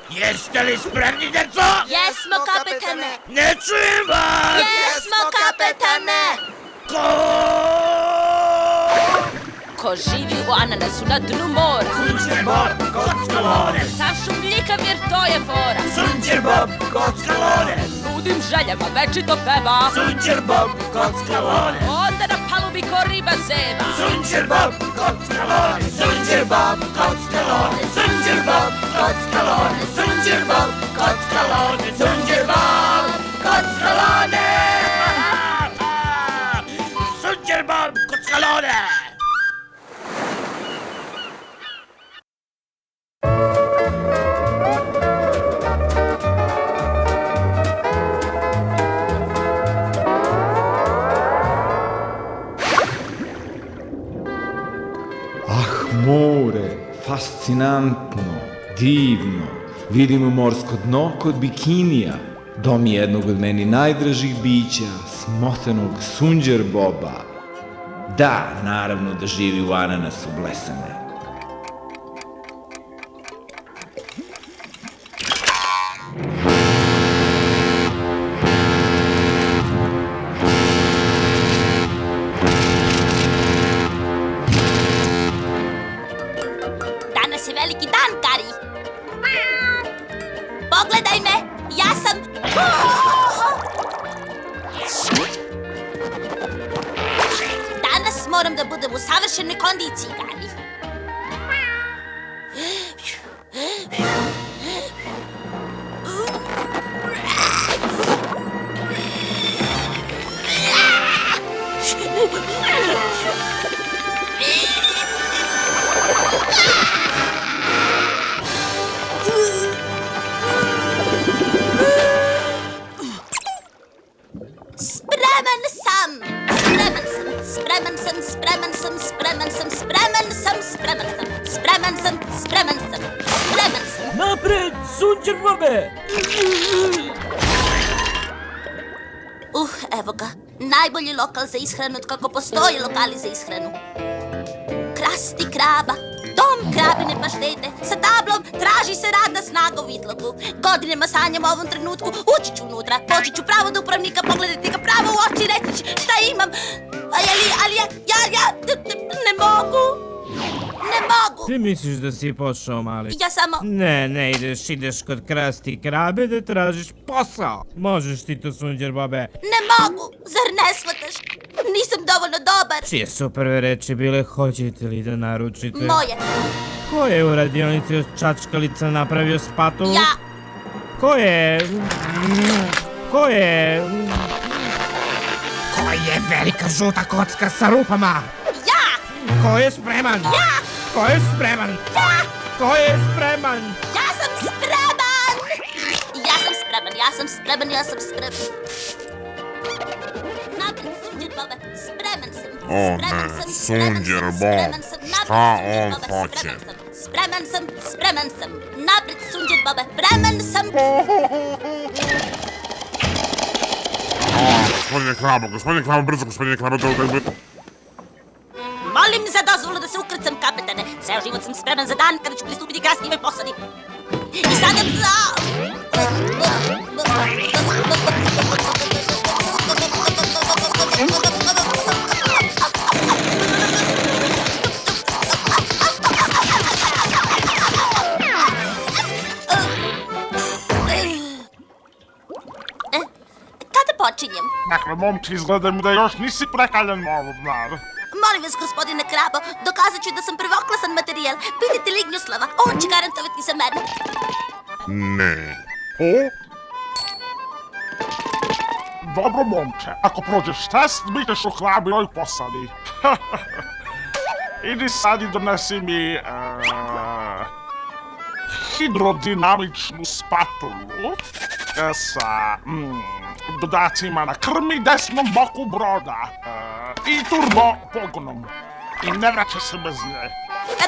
Jeste li spremni, deco? Jesmo, kapetane! Ne čujem vas! Jesmo, kapetane! Ko živi u ananasu na dnu mora? Sunđer Bob, kocka lone! Sav šumljikav jer to je fora. Sunđer Bob, kocka lone! Ludim željama večito peva. Sunđer Bob, kocka lone! Onda na palubi ko riba zeva. Sunđer Bob, kocka lone! Sunđer Bob, kocka lone! Sunđer Bob, kocka lone! Sunđer Bob, kocka lone! Sunđer Bob, kocka lone! Sunđer Bob, kocka lone! More, fascinantno, divno. Vidimo morsko dno kod bikinija. Dom jednog od meni najdražih bića, smotanog Sunđer Boba. Da, naravno da živi u ananasu blesane. Veliki dan, Kari. Pogledaj me, ja sam... Danas moram da budem u savršenoj kondiciji, Kari. Spreman sam. Napred, Sunđer Bobe! Evo ga. Najbolji lokal za ishranu od kako postoji lokali za ishranu. Krasti kraba. Dom krabine paštete. Sa tablom traži se radna snaga u vitlogu. Godinama sanjam o ovom trenutku. Ući ću unutra. Poći ću pravo do upravnika, pogledati ga pravo u oči i reći šta imam. Ali ja ne mogu. Ne mogu! Ti misliš da si pošao, mali? Ja samo... Ne ideš kod krasti krabe da tražiš posao. Možeš ti to, Sunđer Bobe. Ne mogu, zar ne shvataš? Nisam dovoljno dobar. Čije su prve reči bile, hoćete li da naručite? Moje. Ko je u radionici od čačkalica napravio spatulu? Ja. Ko je velika žuta kocka sa rupama? Ko je spreman? Ja! Ko je spreman? Ja! Ko je spreman? Ja sam spreman! Ja sam spreman. Napred, Sunđer Bobe, spreman sam. Sunđer Bob, šta on hoće? Spreman sam. Napred, Sunđer Bobe, spreman sam. Gospodine Krabo, brzo, gospodine Krabo, Molim za dozvolu da se ukrcam, kapetane. Ceo život sam spreman za dan kada ću pristupiti krasnijoj posadi. I sada... Kada počinjem? Dakle, momči, izgleda mi da još nisi prekaljan molovnar. Molim vas, gospodine Krabo, dokazat ću da sam prvoklasan materijal. Pitajte Lignjuslava, on će garantovati za mene. Ne. Dobro, momče, ako prođeš test, bit ćeš u hrabrijoj posadi. Idi sad i donesi mi... hidrodinamičnu spatulu sa dodacima na krmi desnom boku broda i turbo pogonom. I ne vraća se bez nje.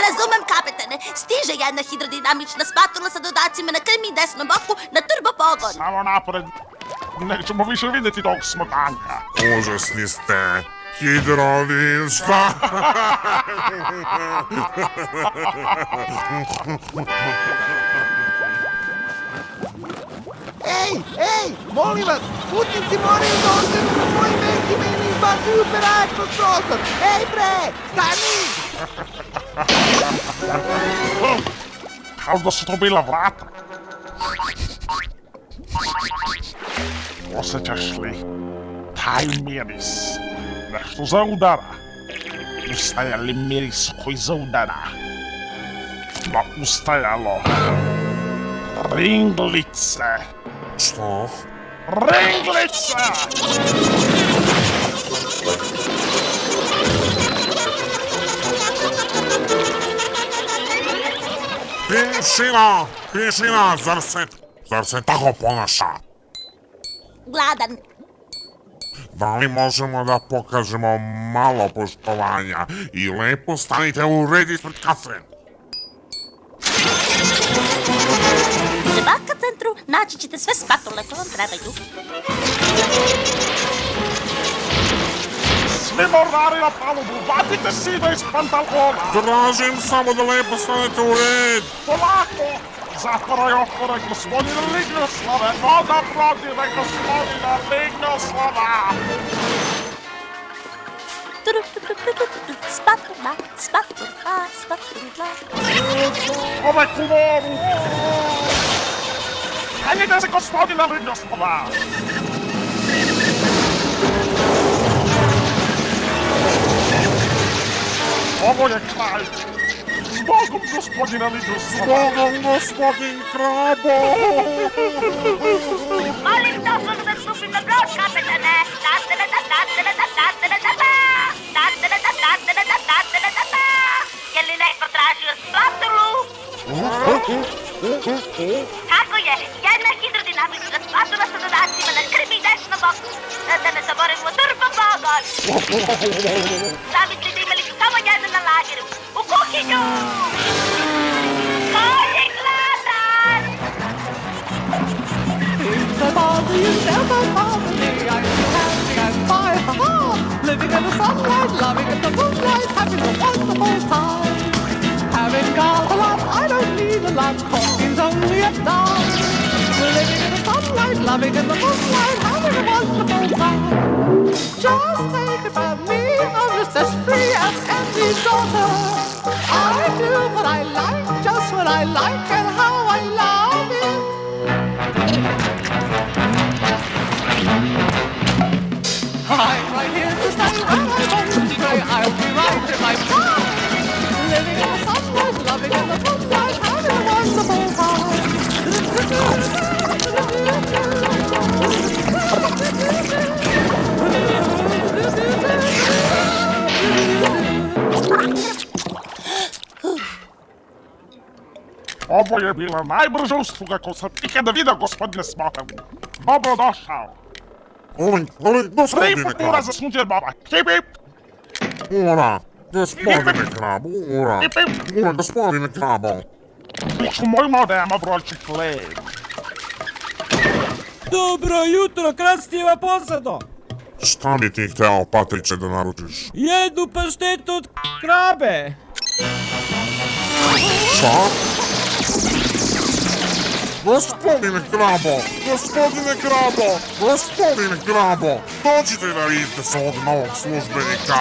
Razumem, kapetane. Stiže jedna hidrodinamična spatula sa dodacima na krmi i desnom boku na turbo pogon. Samo napred. Nećemo više vidjeti tog smotanka. Užasni ste. Hidrovin, šta? Ej, molim vas, putnici moraju da ostanu na svojim mestima i ne izbacuju perač kroz prozor. Ej bre, stani! Kao da su to bila vrata. Osjećaš li taj miris? Nešto zaudara. Ustaje li miris koji zaudara? Ma ustajalo ringlice. Što? Ringlice! Tišina, zar se tako ponaša? Gladan. Da li možemo da pokažemo malo poštovanja i lepo stanite u red ispred kase? U Debaka centru naći ćete sve spatule koje vam trebaju. Svi mornari na palubu, vadite sida iz pantalona! Tražim samo da lepo stanete u red! Polako! Zatvoraj otvore, gospodine Lignoslave! Voda protive, gospodine Lignoslava! Spatula. Ove kumoru! Penjite se, gospodine Lignoslava! Ovo je kraj! Zbogom, gospodine Lignoslava! Zbogom, gospodin Krabo! Molim dozvolu da stupim na brod, kapetane! Je li neko tražio spatulu? Tako je, jedna hidrodinamična spatula sa dodacima na krvi i desnom boku. Da ne zaboravimo turbopogon! Zamislite, imali su samo jednu na lageru. U kuhinju! Ko je gladan? Living in the sunlight, loving in the moonlight, having a wonderful time. Having got a lot, I don't need a lot, coffee's only a dime. Living in the sunlight, loving in the moonlight, having a wonderful time. Just take it from me, I'm just as free as any daughter. I do what I like, just what I like, and how I love it. I'm right here to stay when I want to stay. I'll be right in my prime. Living in the sunlight, loving in the moonlight, having a wonderful time. Ovo je bila najbrža usluga koju sam ikada vidio, gospodine Smotan. Dobrodošao. Ali, gospodine Tri Krab, pura za sunđer baba. Hip hip. ura, gospodine Krab, ura, Hip hip. ura, gospodine Krabo. Biću moj modema brojčik led. Dobro jutro, krastiva posado! Šta bi ti hteo, Patriče, da naručiš? Jednu paštetu od krabe! Šta? Gospodine Krabo, gospodine Krabo, gospodine Krabo, dođite da vidite svog novog službenika!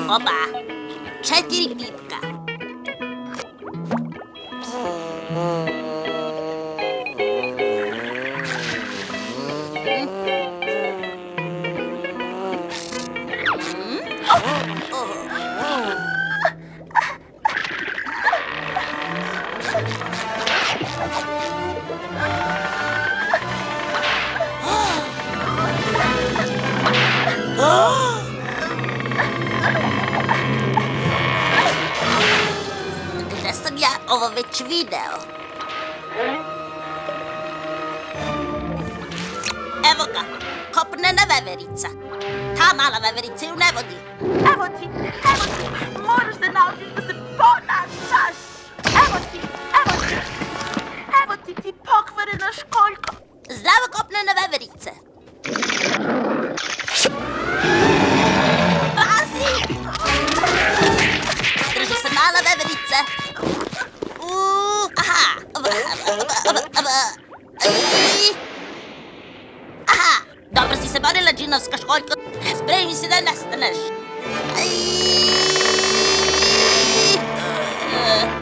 Opa, 4 pitka. Gde sam ja ovo već video? Evo ga, kopnena veverica. Ta mala veverica ju ne vodi. Evo ti, moraš da naučiš da se ponašaš. Evo ti pokvarena školjko. Zdravo, kopnena veverice. Pazi! Drži se, mala veverice. Aha. Aha, dobro si se borila, džinovska školjko. Spremi se da nestaneš.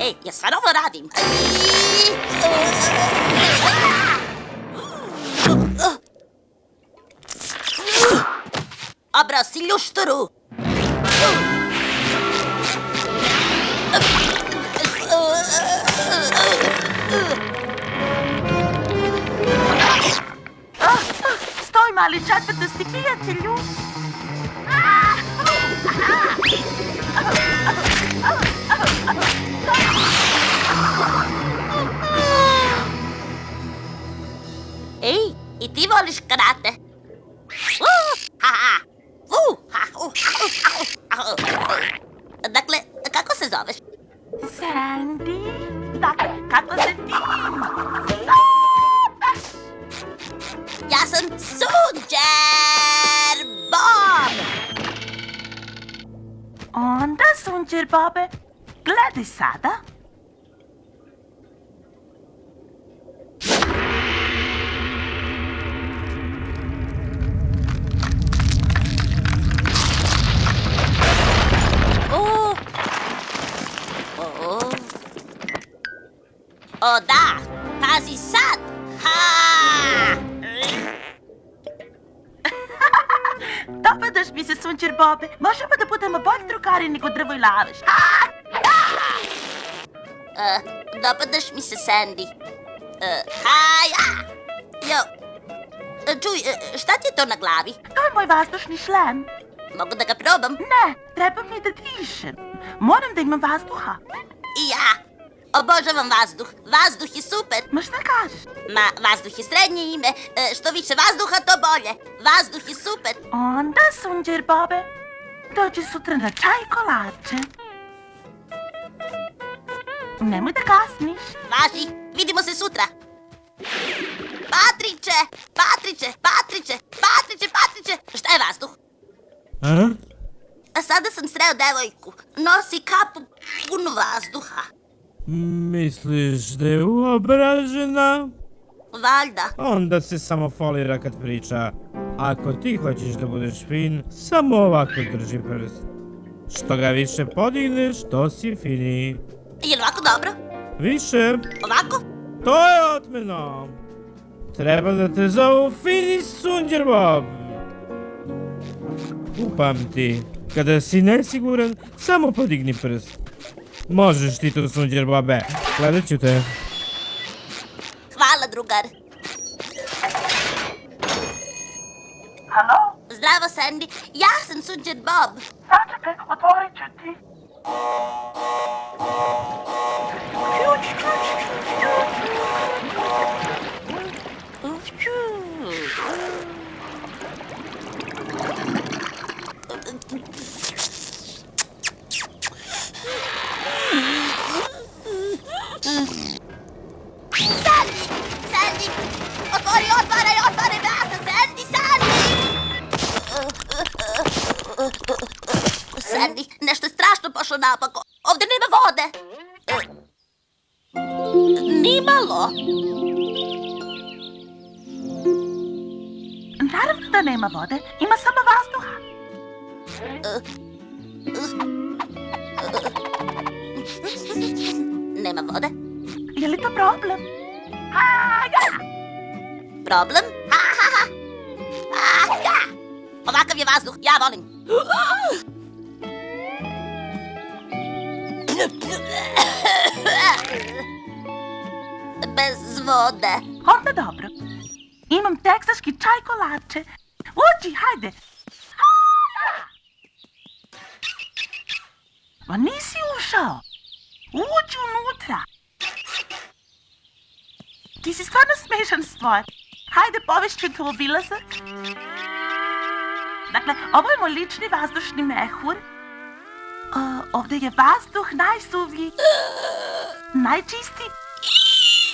Ej, ja stvarno ovo radim. Obrao si ljušturu. Stoj, mali četvrtosti prijatelju. Ej, i ti voliš karate? Dakle, kako se zoveš? Sandy? Dakle, kako se ti zoveš? Ja sam Sunđer Bob! Onda, Sunđer Bobe, gledaj sada. O da, pazi sad! Dopadaš mi se, Sunđer Bobe. Možemo da budemo bolji drugari nego drvo i laveš. Dopadaš mi se, Sandy. Čuj, šta ti je to na glavi? To je moj vazdušni šlem. Mogu da ga probam? Ne, treba mi da dišem. Moram da imam vazduha. I ja. Obožavam vazduh. Vazduh je super. Ma šta kažeš? Ma, vazduh je srednje ime. Što više vazduha, to bolje. Vazduh je super. Onda, Sunđer Bobe, dođi sutra na čaj i kolače. Nemoj da kasniš. Važi, vidimo se sutra. Patriče! Šta je vazduh? A sada sam sreo devojku. Nosi kapu punu vazduha. Misliš da je uobražena? Valjda. Onda se samo folira kad priča. Ako ti hoćeš da budeš fin, samo ovako drži prst. Što ga više podigneš, to si finiji. Je li ovako dobro? Više. Ovako? To je otmeno. Treba da te zovu Fini Sunđer Bob. Upamti, kada si nesiguran, samo podigni prst. Možeš ti to, Sunđer Bobe. Gledat ću te. Hvala, drugar. Halo? Zdravo, Sandy. Ja sam Sunđer Bob. Sačekaj, otvorit ću ti. Sandy! Otvaraj vrata, Sandy! Sandy, nešto je strašno pošlo napako. Ovdje nema vode. Nimalo. Naravno da nema vode, ima samo vazduha. Nema vode? Je li to problem? Problem? Ovakav je vazduh, ja volim. Bez vode. Onda dobro. Imam teksaški čaj kolače. Uđi, hajde. Ma nisi ušao. Uđi unutra. Ti si stvarno smešan stvar. Hajde, povešću te u obilazak. Dakle, ovo je moj lični vazdušni mehur. Ovdje je vazduh najsuviji, najčistiji,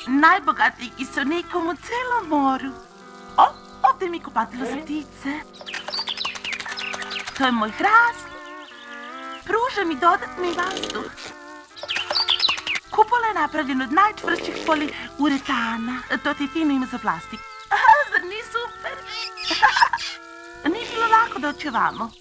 najbogatiji kiselnikom u celom moru. Ovdje mi kupatilo za ptice. To je moj hrast. Pruža mi dodatni vazduh. Kupola je napravljena od najčvršćih poliuretana. To ti fino ima za plastik. Zar nije super? Nije bilo lako doći ovamo.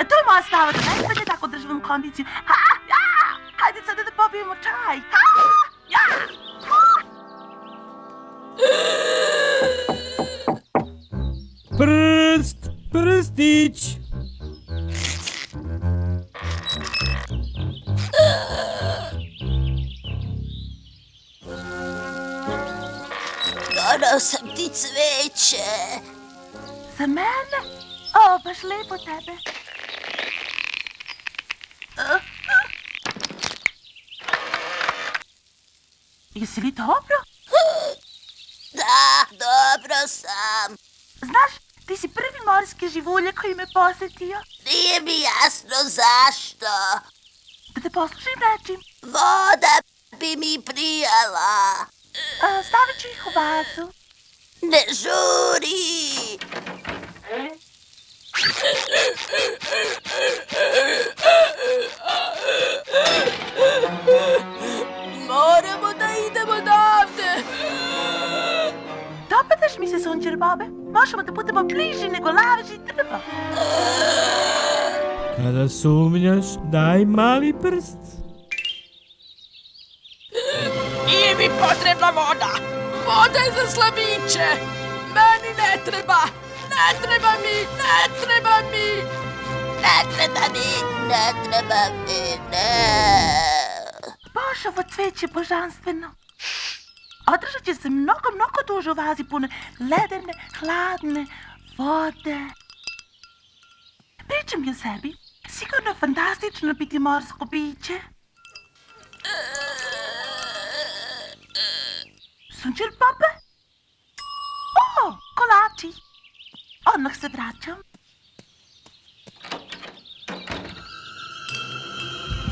To je moja stava da najbolje tako državam kondiciju. Hajde sada da popijemo čaj. Prstić. Donao sam ti cveće. Za mene? Baš lepo tebe. Jesi li dobro? Da, dobro sam. Znaš, ti si prvi morski živulje koji me posjetio. Nije mi jasno zašto. Da te poslušim nečim. Voda bi mi prijala. Stavit ću ih u vazu. Ne žuri. Moramo da idemo odavde. Dopadaš mi se, Sunđer Bobe. Možemo da budemo bliži nego laveži drva. Kada sumnjaš, daj mali prst. Nije mi potrebna voda. Voda je za slabiće. Meni ne treba. Ne treba mi, ne treba mi. Ne treba mi, ne. Bož, ovo cveće božanstveno. Održat će se mnogo duže u vazi pune ledene, hladne vode. Pričam mi o sebi. Sigurno je fantastično biti morsko biće. Sunđer Bobe? Kolači. Odmah se vraćam.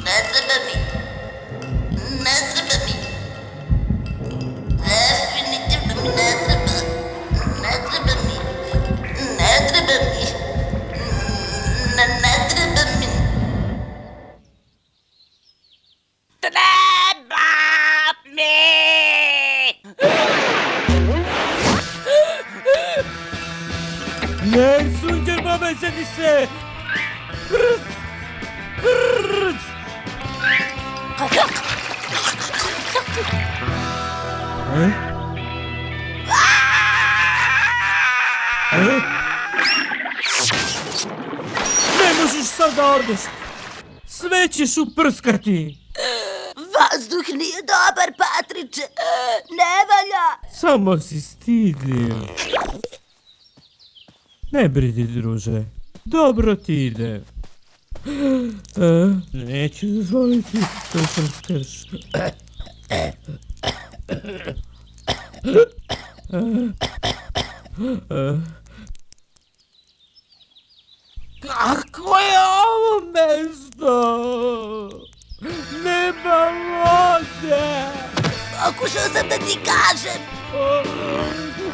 Ne treba mi. Definitivno mi ne treba. Ne, Sunđer Bobe, sedi se! Brz! Brz! Ne možeš sad da odeš! Sve ćeš uprskati! Vazduh nije dobar, Patriče. Ne valja. Samo si stidljiv. Ne brini, druže. Dobro ti ide. Neću dozvoliti da prskaš. Kako je ovo mesto? Nema vode! Pokušao sam da ti kažem.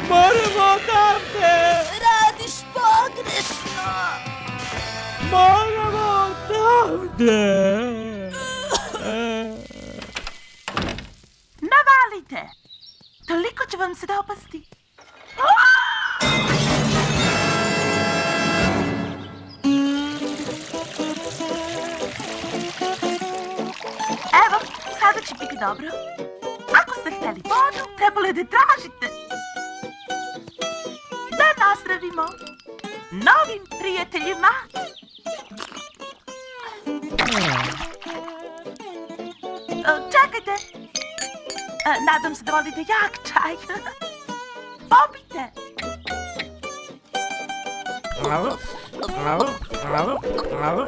Moramo odavde! Radiš pogrešno. Moramo odavde! Navalite! Toliko će vam se dopasti. Evo, sada će biti dobro. Ako ste hteli vodu, trebalo je da tražite. Da nazdravimo novim prijateljima. Čekajte. Nadam se da volite jak čaj. Popite. Bravo, bravo, bravo, bravo.